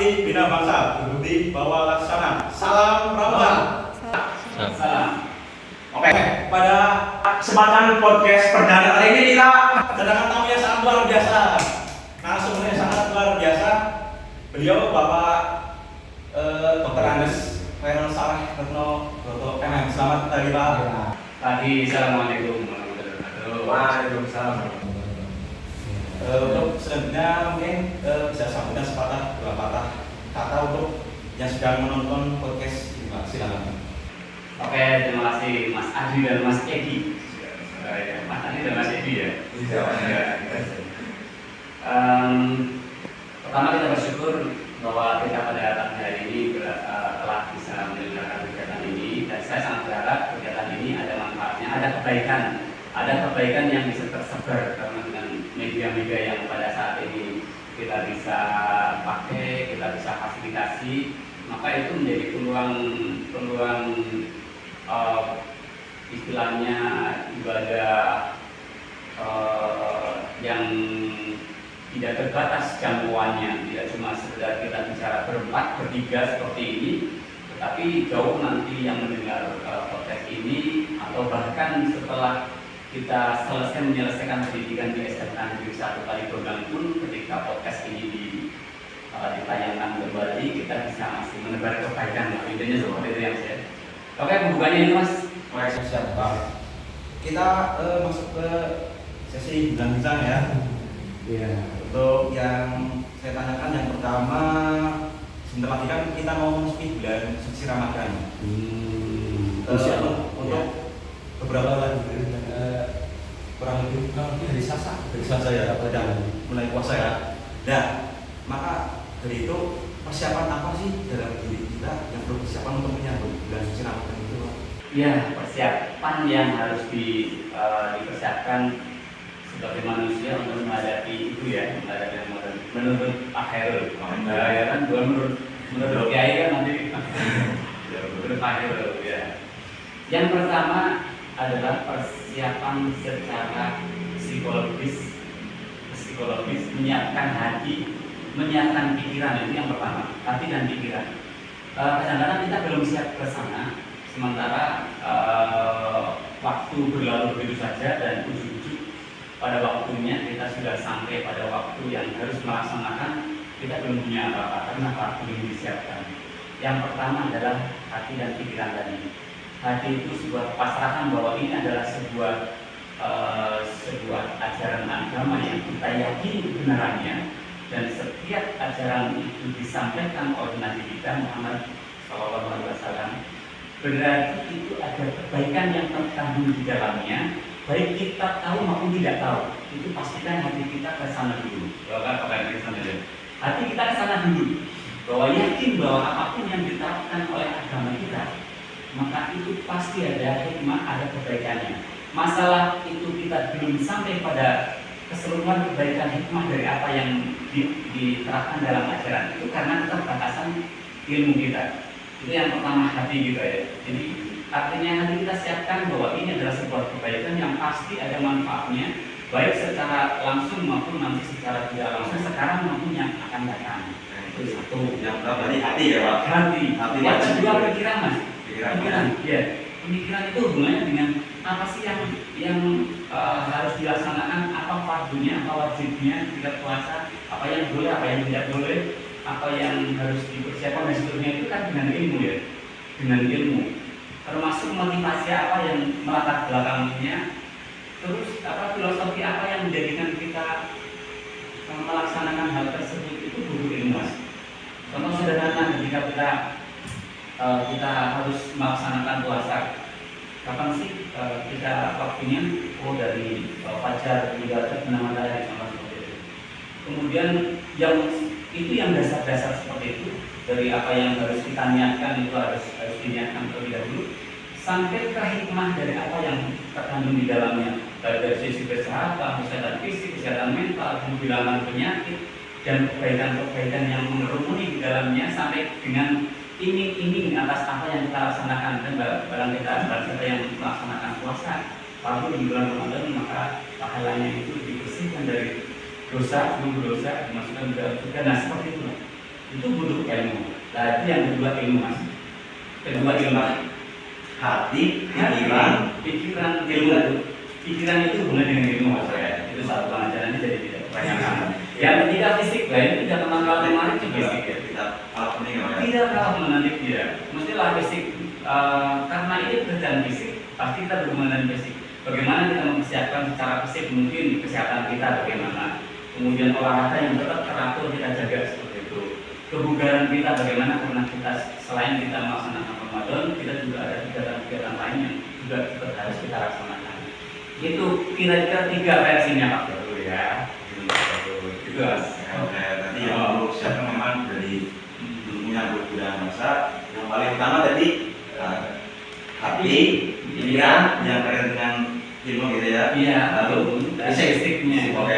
Bakti Bina Bangsa berbudi bahwa laksana. Salam Pramuka. Salam. Oke, pada kesempatan podcast perdana kali ini kita kedatangan tamu yang sangat luar biasa. Narasumber yang sangat luar biasa. Beliau Bapak Dr. Andes Khairul Saleh Retno Broto MM. Selamat pagi Pak. Tadi assalamualaikum warahmatullahi wabarakatuh. Waalaikumsalam. Untuk selanjutnya mungkin bisa sampaikan sepatah dua patah kata untuk yang sedang menonton podcast ini Pak. Silakan. Oke, terima kasih Mas Adi dan Mas Edi. Mas Adi dan Mas Edi ya. Pertama kita bersyukur bahwa kita pada hari ini telah bisa menyelenggarakan kegiatan ini, dan saya sangat berharap kegiatan ini ada manfaatnya, ada kebaikan yang bisa tersebar karena dengan media-media yang pada saat ini kita bisa pakai, kita bisa fasilitasi, maka itu menjadi peluang istilahnya ibadah yang tidak terbatas jangkauannya, tidak cuma sekedar kita bicara berempat, bertiga seperti ini, tetapi jauh nanti yang mendengar podcast ini atau bahkan setelah kita menyelesaikan pendidikan di SMK Negeri 1 Kalidogang pun, ketika podcast ini ditayangkan kembali, kita bisa masih menebar kebaikan. Intinya seperti itu yang saya. Oke, pembukaannya ini Mas. Siap Pak. Kita masuk ke sesi bilang bintang ya. Iya. Untuk yang saya tanyakan yang pertama, sebentar lagi kan kita mau memasuki bulan suci Ramadan. Untuk beberapa lagi kurang lebih dari Selasa ya, pada mulai puasa ya. Nah, maka dari itu persiapan apa sih dalam diri kita yang perlu persiapan untuk menyambut bulan suci Ramadan itu Pak? Ya, persiapan yang harus dipersiapkan sebagai manusia untuk menghadapi itu ya, menghadapi Ramadan. Menurut Pak Khairul, ya kan, menurut Kiai kan nanti menurut Pak Khairul ya. Yang pertama adalah persiapan secara psikologis, menyiapkan hati, menyiapkan pikiran. Itu yang pertama, hati dan pikiran. Kadang-kadang kita belum siap ke sana, sementara waktu berlalu begitu saja, dan ujuk-ujuk pada waktunya kita sudah sampai pada waktu yang harus melaksanakan, kita belum punya apa-apa karena waktu belum disiapkan. Yang pertama adalah hati dan pikiran tadi. Hati itu sebuah pasrahan bahwa ini adalah sebuah ajaran agama yang kita yakini kebenarannya, dan setiap ajaran itu disampaikan oleh Nabi kita Muhammad SAW, berarti itu ada kebaikan yang terkandung di dalamnya, baik kita tahu maupun tidak tahu. Itu pastikan hati kita ke sana dulu. Hati kita ke sana dulu, bahwa yakin bahwa apapun yang diterapkan oleh agama kita, maka itu pasti ada hikmah, ada kebaikannya. Masalah itu kita belum sampai pada keseluruhan kebaikan hikmah dari apa yang diterapkan dalam ajaran itu karena keterbatasan ilmu kita. Itu yang pertama, hati kita ya. Jadi artinya hati kita siapkan bahwa ini adalah sebuah kebaikan yang pasti ada manfaatnya, baik secara langsung maupun nanti secara tidak langsung, sekarang maupun yang akan datang. Itu satu. Yang pertama tadi hati ya Pak. Hati. Yang kedua pikiran Mas. Pikiran. Ya. Pemikiran itu hubungannya dengan apa sih yang harus dilaksanakan, apa fardunya, apa wajibnya ketika puasa, apa yang boleh, apa yang tidak boleh, apa yang harus dipersiapkan dan seterusnya. Itu kan dengan ilmu ya, dengan ilmu. Termasuk motivasi apa yang melatar belakangnya, terus filosofi apa yang menjadikan kita melaksanakan hal tersebut, itu butuh ilmu Mas. Contoh sederhana, ketika kita harus melaksanakan puasa, kapan sih kita waktunya? Dari fajar hingga terbenam matahari, sama seperti itu. Kemudian yang dasar-dasar seperti itu, dari apa yang harus kita niatkan itu harus diniatkan terlebih dahulu, sampai ke hikmah dari apa yang terkandung di dalamnya, baik dari sisi kesehatan fisik, kesehatan mental, penghilangan penyakit, dan kebaikan-kebaikan yang mengerumuni di dalamnya, sampai dengan iming-iming atas apa yang kita laksanakan. Dan barang siapa yang melaksanakan puasa lalu di bulan Ramadan, maka pahalanya itu dibersihkan dari dosa, seluruh dosa, dimasukkan ke dalam surga. Nah seperti itu itu butuh ilmu. Nah, itu yang kedua ilmu mas. Kedua ilmu. Hati, pikiran, ilmu. Pikiran itu hubungan dengan ilmu mas saya. Itu satu pelajaran jadi tidak kebanyakan. Yang ketiga fisik, lah ini tidak kalah menarik juga fisik ya. Tidak kalah penting ya. Tidak kalah menarik dia. Mestilah fisik karena ini pekerjaan fisik, pasti kita berhubungan dengan fisik. Bagaimana kita mempersiapkan secara fisik mungkin kesehatan kita bagaimana. Kemudian olahraga yang tetap teratur kita jaga seperti itu. Kebugaran kita bagaimana karena kita selain kita melaksanakan Ramadan, kita juga ada kegiatan-kegiatan lain yang juga tetap harus kita laksanakan. Itu kira-kira 3 versinya Pak Guru ya. Itu mas. Oke, tadi yang perlu siapkan memang dari punya budaya masak. Yang paling utama tadi hati, pikiran yang terkait dengan ilmu gitu ya. Iya. Lalu fisiknya. Oke,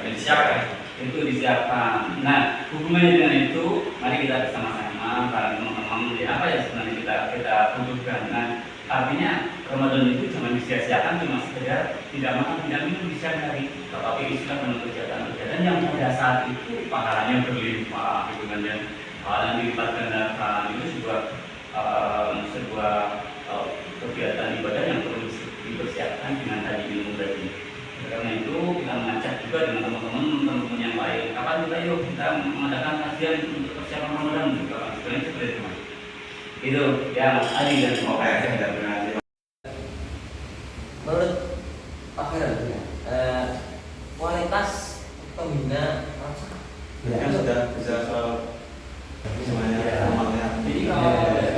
disiapkan. Itu disiapkan. Nah, hubungannya dengan itu, mari kita bersama-sama para teman-teman ya, apa ya sebenarnya kita butuhkan. Nah, artinya Ramadan itu jangan disia-siakan cuma sekedar tidak makan tidak minum di siang hari, tetapi Islam dengan kegiatan-kegiatan yang pada saat itu pahalanya berlimpah, hubungannya pahala dilipat gandakan. Itu sebuah kegiatan ibadah yang perlu dipersiapkan dengan tadi ilmu tadi. Karena itu kita mengajak juga dengan teman-teman yang lain. Kapan kita mengadakan kajian untuk persiapan Ramadan juga. Sebenarnya seperti itu mas. Itu ya Mas Adi dan Oke, tidak benar. Menurut Pak Heran, kualitas pembina Kan sudah bisa soal semuanya normalnya. Jadi kalau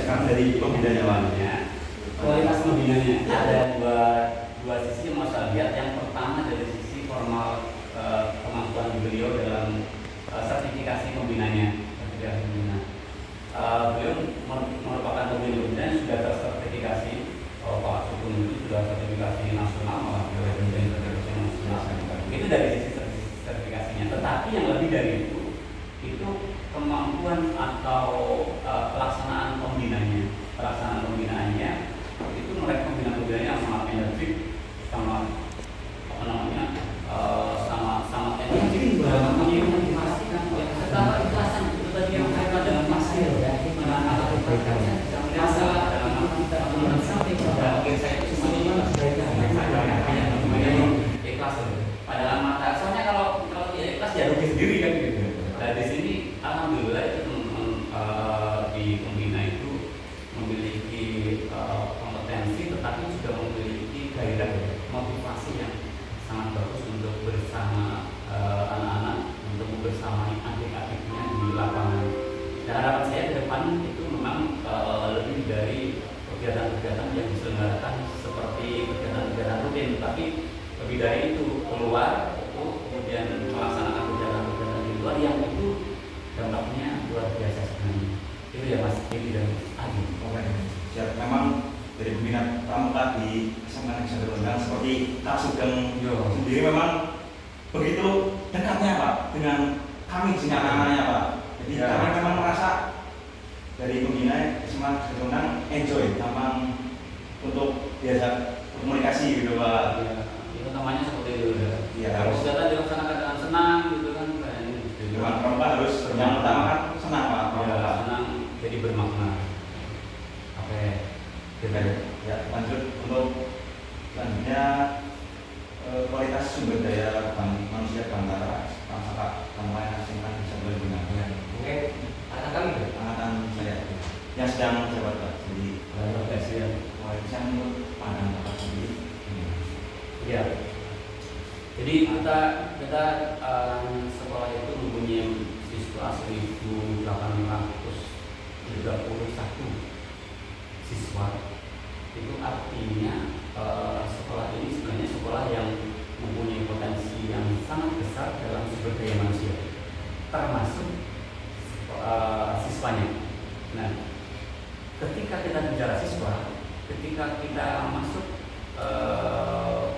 sekarang dari pembinanya awalnya kualitas pembinanya ada dua sisi yang mau saya lihat. Yang pertama dari sisi formal kemampuan beliau dalam sertifikasi pembinanya. Beliau merupakan pembina yang sudah tersertifikasi. Pak Sugeng itu sudah sertifikasi nasional malah nasional. Itu dari sisi sertifikasinya. Tetapi yang lebih dari itu kemampuan atau pelaksanaan pembinanya. Pelaksanaan pembinaannya itu mereka pembina-pembina yang sangat energik, sama apa namanya, sama energik dalam memastikan setelah ikhlasan itu tadi yang kaitan dengan masalah dalam kita sampai pada saya itu ikhlas padahal mata soalnya kalau tidak ikhlas ya rugi sendiri kan gitu. Nah di sini alhamdulillah itu teman-teman di pembina itu memiliki kompetensi tetapi juga memiliki gairah motivasi yang sangat bagus untuk bersama anak-anak untuk bersamai adik-adiknya di lapangan. Dan harapan saya ke depan itu memang lebih dari kegiatan-kegiatan yang diselenggarakan seperti kegiatan-kegiatan rutin, tapi lebih dari itu keluar itu kemudian melaksanakan kegiatan-kegiatan di luar yang itu dampaknya luar biasa sebenarnya. Itu ya Mas Dedi dan Adi. Oke, siap. Memang dari pembina pramuka di SMA Negeri Satu Kendal seperti Kak Sugeng sendiri memang begitu dekatnya Pak dengan kami di anak-anaknya Pak. Jadi kami memang merasa dari pembina SMA Negeri Satu Kendal enjoy gampang untuk diajak komunikasi gitu Pak. Itu namanya seperti itu ya. Iya, Kalau harus. kegiatan dilaksanakan dengan senang gitu kan. Memang pramuka harus yang pertama kan senang Pak. Ya, senang jadi bermakna. Oke. Ya, lanjut untuk selanjutnya kualitas sumber daya manusia Bantara tanpa yang asingkan bisa berguna. Oke, katakan Angkatan saya yang sedang menjabat Pak. Jadi kualitas yang menurut pandangan Bapak sendiri. Ya. Jadi kita sekolah itu mempunyai siswa 1.831 siswa. Itu artinya sekolah ini sebenarnya sekolah yang mempunyai potensi yang sangat besar dalam sumber daya manusia, termasuk siswanya. Nah, ketika kita bicara siswa, ketika kita masuk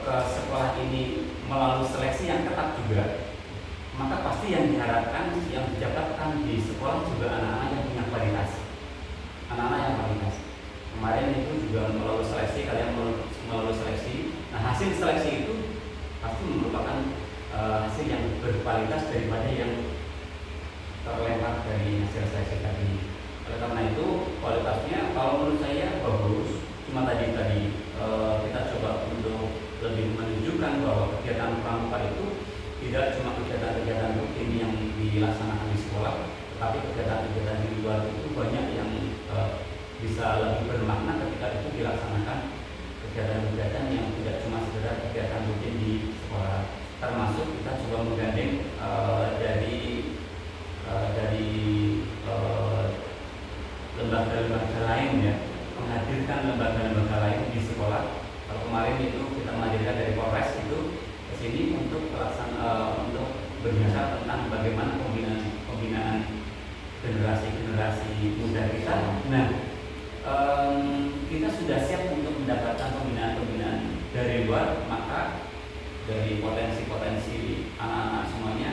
ke sekolah ini melalui seleksi yang ketat juga, maka pasti yang diharapkan, yang didapatkan di sekolah juga anak-anak yang punya kualitas, anak-anak yang kualitas. Kemarin itu juga melalui seleksi, kalian melalui seleksi. Nah, hasil seleksi itu pasti merupakan hasil yang berkualitas daripada yang terlempar dari hasil seleksi tadi. Oleh karena itu kualitasnya kalau menurut saya bagus. Cuma tadi kita coba untuk lebih menunjukkan bahwa kegiatan pramuka itu tidak cuma kegiatan-kegiatan rutin yang dilaksanakan di sekolah, tetapi kegiatan-kegiatan di luar itu banyak yang bisa lebih bermakna ketika itu dilaksanakan kegiatan-kegiatan yang tidak cuma sekedar kegiatan rutin di sekolah. Termasuk kita coba menggandeng dari lembaga-lembaga lain ya, menghadirkan lembaga-lembaga lain di sekolah. Kalau kemarin itu kita menghadirkan dari Polres itu ke sini untuk untuk berbicara tentang bagaimana pembinaan generasi muda kita. Nah, kita sudah siap untuk mendapatkan pembinaan dari luar, maka dari potensi-potensi anak-anak semuanya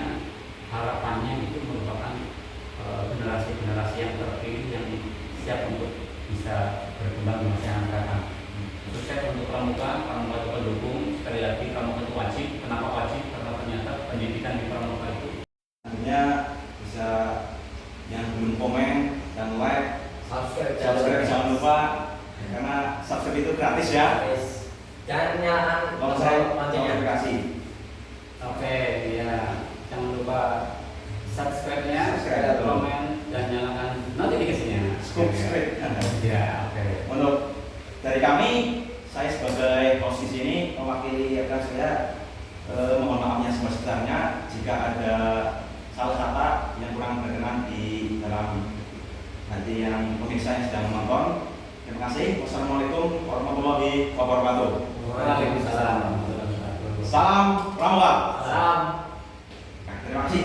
harapannya itu merupakan generasi-generasi yang terpilih yang siap untuk bisa berkembang di masa yang akan datang. Sukses untuk pramuka itu pendukung. Sekali lagi pramuka itu wajib. Kenapa wajib? Karena ternyata pendidikan di pramuka itu Selanjutnya bisa yang belum komen dan like, subscribe jangan lupa karena subscribe itu gratis ya. Jangan nyalakan Lonceng loncengnya. notifikasi. oke ya. Jangan lupa subscribe-nya, Subscribe. komen dan nyalakan notifikasinya. Subscribe. Ya, oke. Untuk dari kami, saya sebagai host di sini mewakili rekan saya, mohon maafnya sebesar-besarnya jika ada salah kata yang kurang berkenan di dalam nanti yang pemirsa yang sedang menonton. Terima kasih. Wassalamualaikum warahmatullahi wabarakatuh. Waalaikumsalam. Salam Pramuka. Salam. Terima kasih.